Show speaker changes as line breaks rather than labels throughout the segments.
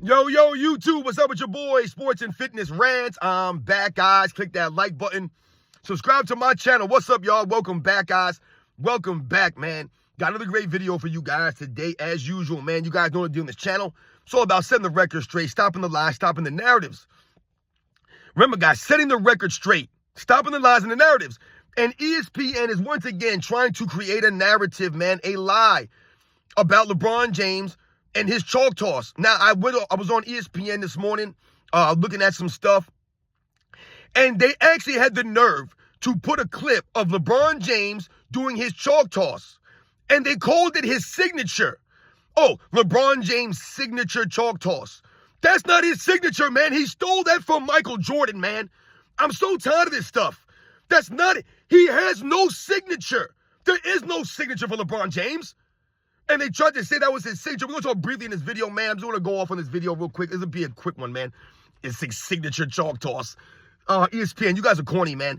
Yo, YouTube, what's up with your boy, Sports and Fitness Rants? I'm back, guys. Click that like button. Subscribe to my channel. What's up, y'all? Welcome back, guys. Welcome back, man. Got another great video for you guys today, as usual, man. You guys know what to do on this channel. It's all about setting the record straight, stopping the lies, stopping the narratives. Remember, guys, setting the record straight, stopping the lies and the narratives. And ESPN is once again trying to create a narrative, man, a lie about LeBron James and his chalk toss. Now, I was on ESPN this morning looking at some stuff, and they actually had the nerve to put a clip of LeBron James doing his chalk toss, and they called it his signature. Oh, LeBron James' signature chalk toss. That's not his signature, man. He stole that from Michael Jordan, man. I'm so tired of this stuff. That's not it. He has no signature. There is no signature for LeBron James. And they tried to say that was his signature. We're going to talk briefly in this video, man. I'm just going to go off on this video real quick. This will be a quick one, man. It's his signature chalk toss. ESPN, you guys are corny, man.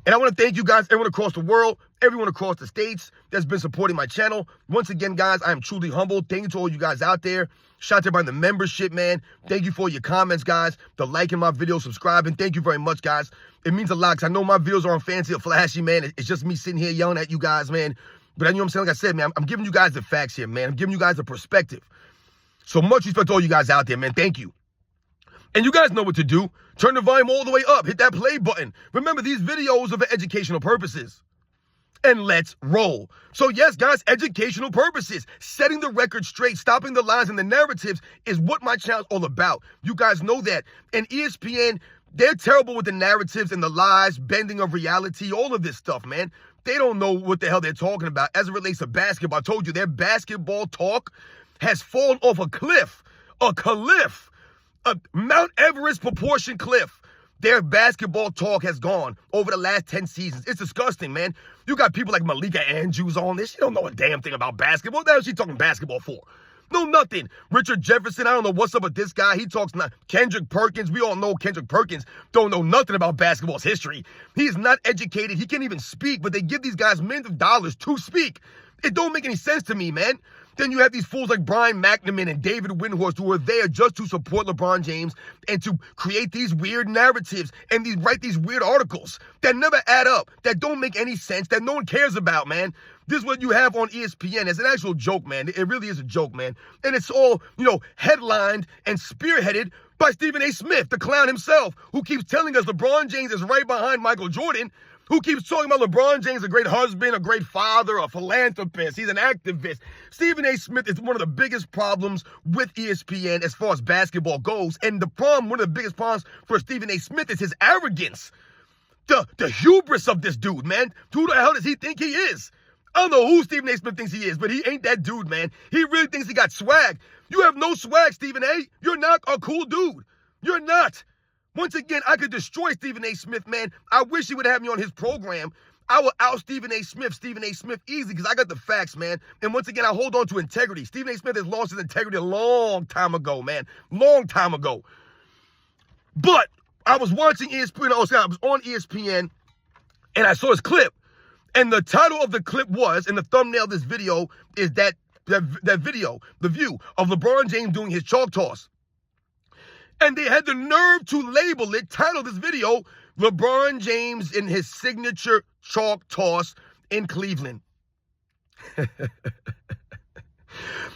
And I want to thank you guys, everyone across the world, everyone across the states that's been supporting my channel. Once again, guys, I am truly humbled. Thank you to all you guys out there. Shout out to everybody in the membership, man. Thank you for your comments, guys. The liking my video, subscribing. Thank you very much, guys. It means a lot because I know my videos aren't fancy or flashy, man. It's just me sitting here yelling at you guys, man. But you know what I'm saying? Like I said, man, I'm giving you guys the facts here, man. I'm giving you guys a perspective. So much respect to all you guys out there, man. Thank you. And you guys know what to do. Turn the volume all the way up. Hit that play button. Remember, these videos are for educational purposes. And let's roll. So yes, guys, educational purposes. Setting the record straight, stopping the lies and the narratives is what my channel's all about. You guys know that. And ESPN, they're terrible with the narratives and the lies, bending of reality, all of this stuff, man. They don't know what the hell they're talking about as it relates to basketball. I told you, their basketball talk has fallen off a cliff, a Mount Everest proportion cliff. Their basketball talk has gone over the last 10 seasons. It's disgusting, man. You got people like Malika Andrews on this. She don't know a damn thing about basketball. What the hell is she talking basketball for? No, nothing. Richard Jefferson, I don't know what's up with this guy. He talks not. Kendrick Perkins, we all know Kendrick Perkins don't know nothing about basketball's history. He's not educated. He can't even speak, but they give these guys millions of dollars to speak. It don't make any sense to me, man. Then you have these fools like Brian McNamara and David Windhorst who are there just to support LeBron James and to create these weird narratives and write these weird articles that never add up, that don't make any sense, that no one cares about, man. This is what you have on ESPN. It's an actual joke, man. It really is a joke, man. And it's all, headlined and spearheaded by Stephen A. Smith, the clown himself, who keeps telling us LeBron James is right behind Michael Jordan, who keeps talking about LeBron James, a great husband, a great father, a philanthropist. He's an activist. Stephen A. Smith is one of the biggest problems with ESPN as far as basketball goes. And one of the biggest problems for Stephen A. Smith is his arrogance. The hubris of this dude, man. Who the hell does he think he is? I don't know who Stephen A. Smith thinks he is, but he ain't that dude, man. He really thinks he got swag. You have no swag, Stephen A. You're not a cool dude. You're not. Once again, I could destroy Stephen A. Smith, man. I wish he would have me on his program. I will out Stephen A. Smith easy because I got the facts, man. And once again, I hold on to integrity. Stephen A. Smith has lost his integrity a long time ago, man. Long time ago. But I was watching ESPN. I was on ESPN, and I saw his clip. And the title of the clip was, and the thumbnail of this video is that video, the view of LeBron James doing his chalk toss. And they had the nerve to label it, title this video, LeBron James in his signature chalk toss in Cleveland.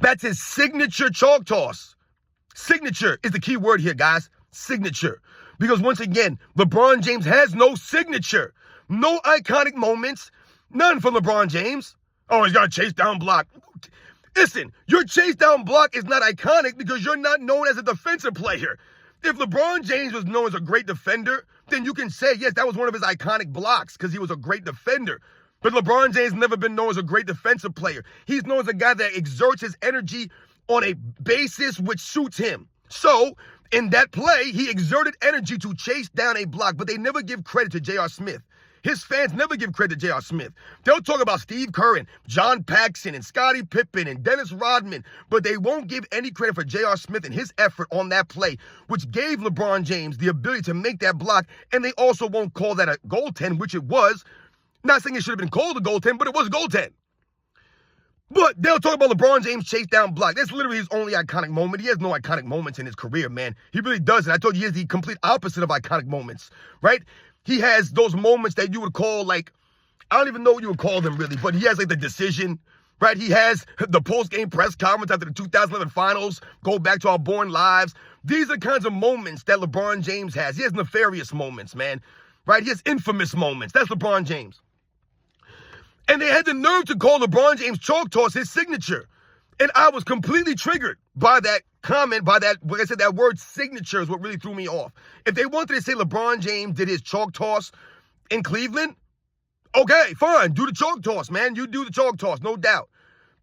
That's his signature chalk toss. Signature is the key word here, guys. Signature. Because once again, LeBron James has no signature. No iconic moments. None from LeBron James. Oh, he's got a chase down block. Listen, your chase down block is not iconic because you're not known as a defensive player. If LeBron James was known as a great defender, then you can say, yes, that was one of his iconic blocks because he was a great defender. But LeBron James never been known as a great defensive player. He's known as a guy that exerts his energy on a basis which suits him. So, in that play, he exerted energy to chase down a block, but they never give credit to J.R. Smith. His fans never give credit to J.R. Smith. They'll talk about Steve Kerr and John Paxson and Scottie Pippen and Dennis Rodman, but they won't give any credit for J.R. Smith and his effort on that play, which gave LeBron James the ability to make that block, and they also won't call that a goaltend, which it was. Not saying it should have been called a goaltend, but it was a goaltend. But they'll talk about LeBron James chase down block. That's literally his only iconic moment. He has no iconic moments in his career, man. He really doesn't. I told you he has the complete opposite of iconic moments, right? He has those moments that you would call like, I don't even know what you would call them really, but he has like the decision, right? He has the post-game press conference after the 2011 finals, go back to our born lives. These are the kinds of moments that LeBron James has. He has nefarious moments, man, right? He has infamous moments. That's LeBron James. And they had the nerve to call LeBron James chalk toss his signature. And I was completely triggered by that comment, by that, like I said, that word signature is what really threw me off. If they wanted to say LeBron James did his chalk toss in Cleveland, okay, fine, do the chalk toss, man. You do the chalk toss, no doubt.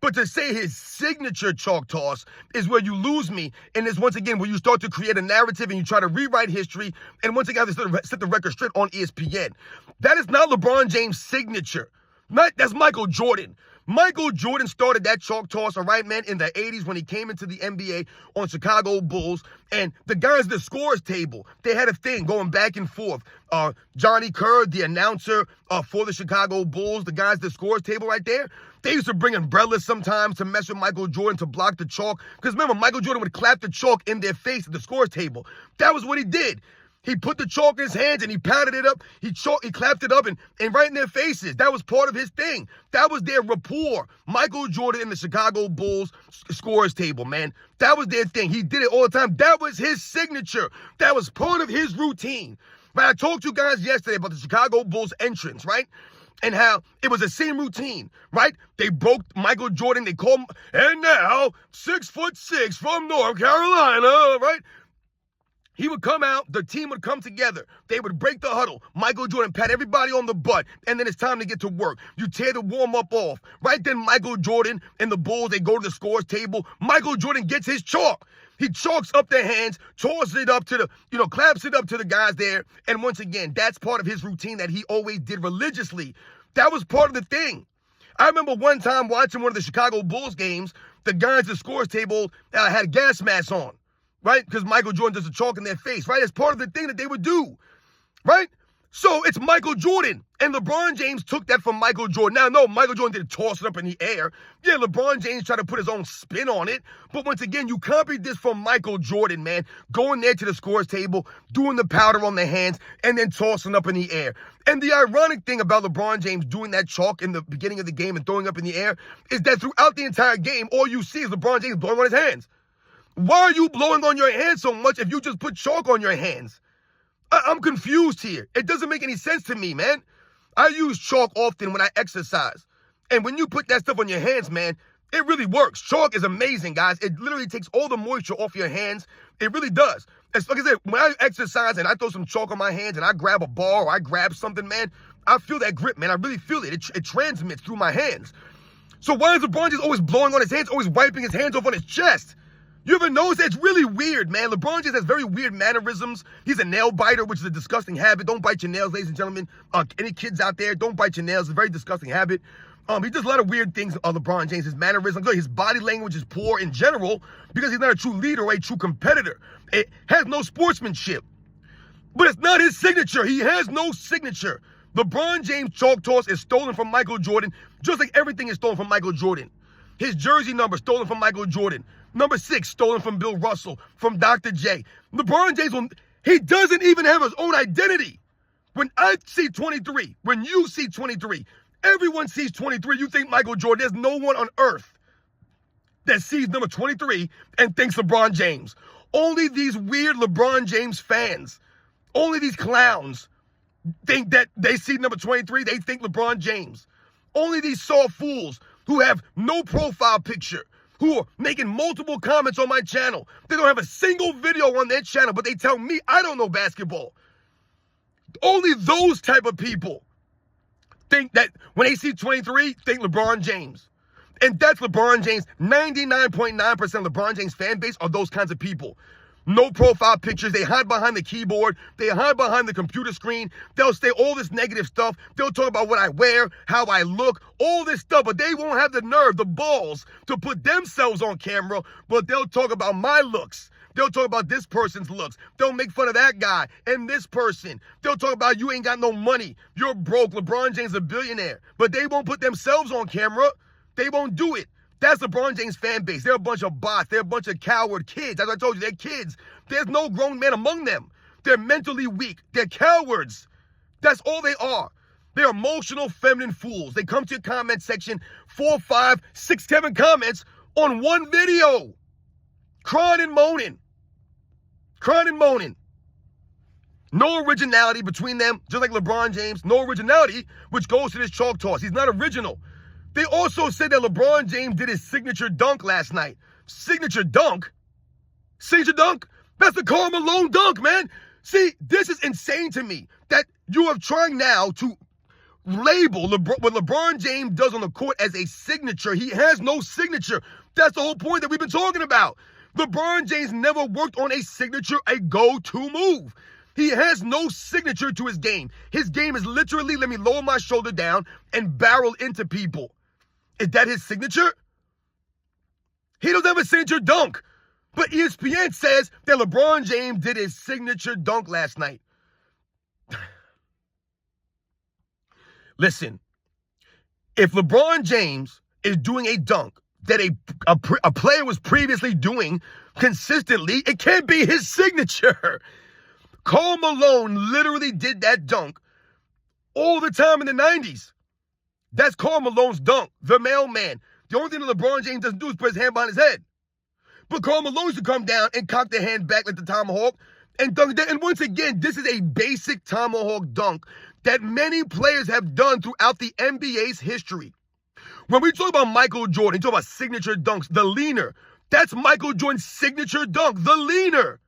But to say his signature chalk toss is where you lose me. And it's once again where you start to create a narrative and you try to rewrite history. And once again, I have to set the record straight on ESPN. That is not LeBron James' signature. That's Michael Jordan. Michael Jordan started that chalk toss, all right, man, in the 80s when he came into the NBA on Chicago Bulls. And the guys at the scores table, they had a thing going back and forth. Johnny Kerr, the announcer for the Chicago Bulls, the guys at the scores table right there, they used to bring umbrellas sometimes to mess with Michael Jordan to block the chalk. Because remember, Michael Jordan would clap the chalk in their face at the scores table. That was what he did. He put the chalk in his hands and he patted it up. He clapped it up and right in their faces. That was part of his thing. That was their rapport. Michael Jordan and the Chicago Bulls scores table, man. That was their thing. He did it all the time. That was his signature. That was part of his routine. But I talked to you guys yesterday about the Chicago Bulls entrance, right? And how it was the same routine, right? They broke Michael Jordan. They called him, and now 6'6" from North Carolina, right? He would come out, the team would come together. They would break the huddle. Michael Jordan pat everybody on the butt, and then it's time to get to work. You tear the warm-up off. Right then, Michael Jordan and the Bulls, they go to the scores table. Michael Jordan gets his chalk. He chalks up their hands, tosses it up to the, claps it up to the guys there. And once again, that's part of his routine that he always did religiously. That was part of the thing. I remember one time watching one of the Chicago Bulls games, the guys at the scores table had gas masks on. Right? Because Michael Jordan does the chalk in their face, right? It's part of the thing that they would do, right? So it's Michael Jordan. And LeBron James took that from Michael Jordan. Now, no, Michael Jordan didn't toss it up in the air. Yeah, LeBron James tried to put his own spin on it. But once again, you copied this from Michael Jordan, man. Going there to the scores table, doing the powder on their hands, and then tossing up in the air. And the ironic thing about LeBron James doing that chalk in the beginning of the game and throwing up in the air is that throughout the entire game, all you see is LeBron James blowing on his hands. Why are you blowing on your hands so much if you just put chalk on your hands? I'm confused here. It doesn't make any sense to me, man. I use chalk often when I exercise. And when you put that stuff on your hands, man, it really works. Chalk is amazing, guys. It literally takes all the moisture off your hands. It really does. It's like I said, when I exercise and I throw some chalk on my hands and I grab a ball or I grab something, man, I feel that grip, man. I really feel it. It transmits through my hands. So why is LeBron just always blowing on his hands, always wiping his hands off on his chest? You ever notice that? It's really weird, man. LeBron James has very weird mannerisms. He's a nail biter, which is a disgusting habit. Don't bite your nails, ladies and gentlemen. Any kids out there, don't bite your nails. It's a very disgusting habit. He does a lot of weird things on LeBron James. His mannerisms, his body language is poor in general because he's not a true leader or a true competitor. It has no sportsmanship. But it's not his signature. He has no signature. LeBron James' chalk toss is stolen from Michael Jordan, just like everything is stolen from Michael Jordan. His jersey number stolen from Michael Jordan. Number 6 stolen from Bill Russell, from Dr. J. LeBron James, he doesn't even have his own identity. When I see 23, when you see 23, everyone sees 23. You think Michael Jordan. There's no one on earth that sees number 23 and thinks LeBron James. Only these weird LeBron James fans, only these clowns think that they see number 23, they think LeBron James. Only these soft fools who have no profile picture, who are making multiple comments on my channel. They don't have a single video on their channel, but they tell me I don't know basketball. Only those type of people think that when they see 23, think LeBron James. And that's LeBron James. 99.9% of LeBron James fan base are those kinds of people. No profile pictures. They hide behind the keyboard. They hide behind the computer screen. They'll say all this negative stuff. They'll talk about what I wear, how I look, all this stuff. But they won't have the nerve, the balls to put themselves on camera. But they'll talk about my looks. They'll talk about this person's looks. They'll make fun of that guy and this person. They'll talk about you ain't got no money. You're broke. LeBron James is a billionaire. But they won't put themselves on camera. They won't do it That's LeBron James fan base. They're a bunch of bots. They're a bunch of coward kids. As I told you, they're kids. There's no grown man among them. They're mentally weak. They're cowards. That's all they are. They're emotional, feminine fools. They come to your comment section, 4, 5, 6, 7 comments on one video. Crying and moaning. Crying and moaning. No originality between them, just like LeBron James. No originality, which goes to this chalk toss. He's not original. They also said that LeBron James did his signature dunk last night. Signature dunk? Signature dunk? That's the Karl Malone dunk, man. See, this is insane to me that you are trying now to label what LeBron James does on the court as a signature. He has no signature. That's the whole point that we've been talking about. LeBron James never worked on a signature, a go-to move. He has no signature to his game. His game is literally, let me lower my shoulder down and barrel into people. Is that his signature? He doesn't have a signature dunk. But ESPN says that LeBron James did his signature dunk last night. Listen, if LeBron James is doing a dunk that a player was previously doing consistently, it can't be his signature. Karl Malone literally did that dunk all the time in the 90s. That's Karl Malone's dunk, the mailman. The only thing that LeBron James doesn't do is put his hand behind his head. But Karl Malone used to come down and cock the hand back like the tomahawk and dunk that. And once again, this is a basic tomahawk dunk that many players have done throughout the NBA's history. When we talk about Michael Jordan, we talk about signature dunks, the leaner. That's Michael Jordan's signature dunk, the leaner.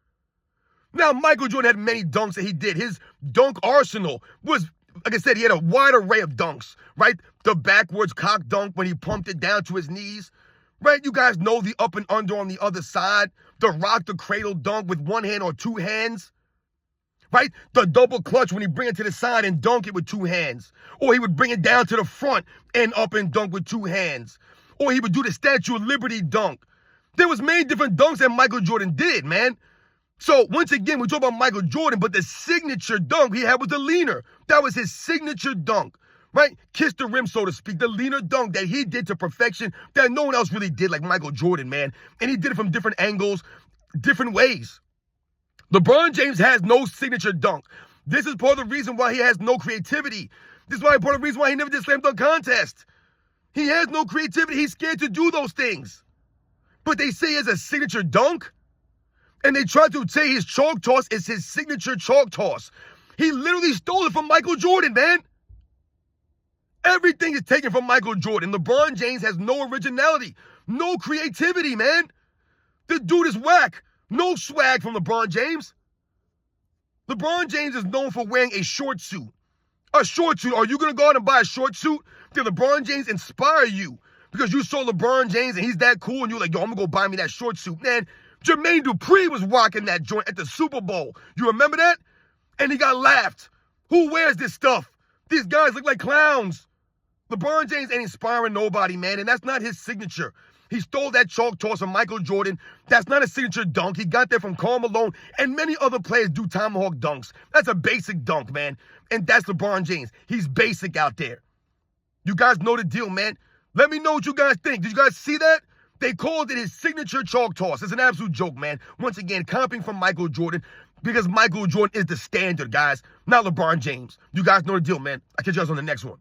Now, Michael Jordan had many dunks that he did. His dunk arsenal was, like I said, he had a wide array of dunks, right? The backwards cock dunk when he pumped it down to his knees, right? You guys know the up and under on the other side. The rock the cradle dunk with one hand or two hands, right? The double clutch when he bring it to the side and dunk it with two hands. Or he would bring it down to the front and up and dunk with two hands. Or he would do the Statue of Liberty dunk. There was many different dunks that Michael Jordan did, man. So, once again, we talk about Michael Jordan, but the signature dunk he had was the leaner. That was his signature dunk, right? Kiss the rim, so to speak. The leaner dunk that he did to perfection that no one else really did like Michael Jordan, man. And he did it from different angles, different ways. LeBron James has no signature dunk. This is part of the reason why he has no creativity. This is part of the reason why he never did slam dunk contest. He has no creativity. He's scared to do those things. But they say he has a signature dunk. And they try to say his chalk toss is his signature chalk toss. He literally stole it from Michael Jordan, man. Everything is taken from Michael Jordan. LeBron James has no originality, no creativity, man. The dude is whack. No swag from LeBron James. LeBron James is known for wearing a short suit. A short suit. Are you going to go out and buy a short suit? Did LeBron James inspire you? Because you saw LeBron James and he's that cool and you're like, yo, I'm going to go buy me that short suit. Man, Jermaine Dupri was rocking that joint at the Super Bowl. You remember that? And he got laughed. Who wears this stuff? These guys look like clowns. LeBron James ain't inspiring nobody, man, and that's not his signature. He stole that chalk toss from Michael Jordan. That's not a signature dunk. He got that from Karl Malone, and many other players do tomahawk dunks. That's a basic dunk, man, and that's LeBron James. He's basic out there. You guys know the deal, man. Let me know what you guys think. Did you guys see that? They called it his signature chalk toss. It's an absolute joke, man. Once again, copying from Michael Jordan because Michael Jordan is the standard, guys, not LeBron James. You guys know the deal, man. I'll catch you guys on the next one.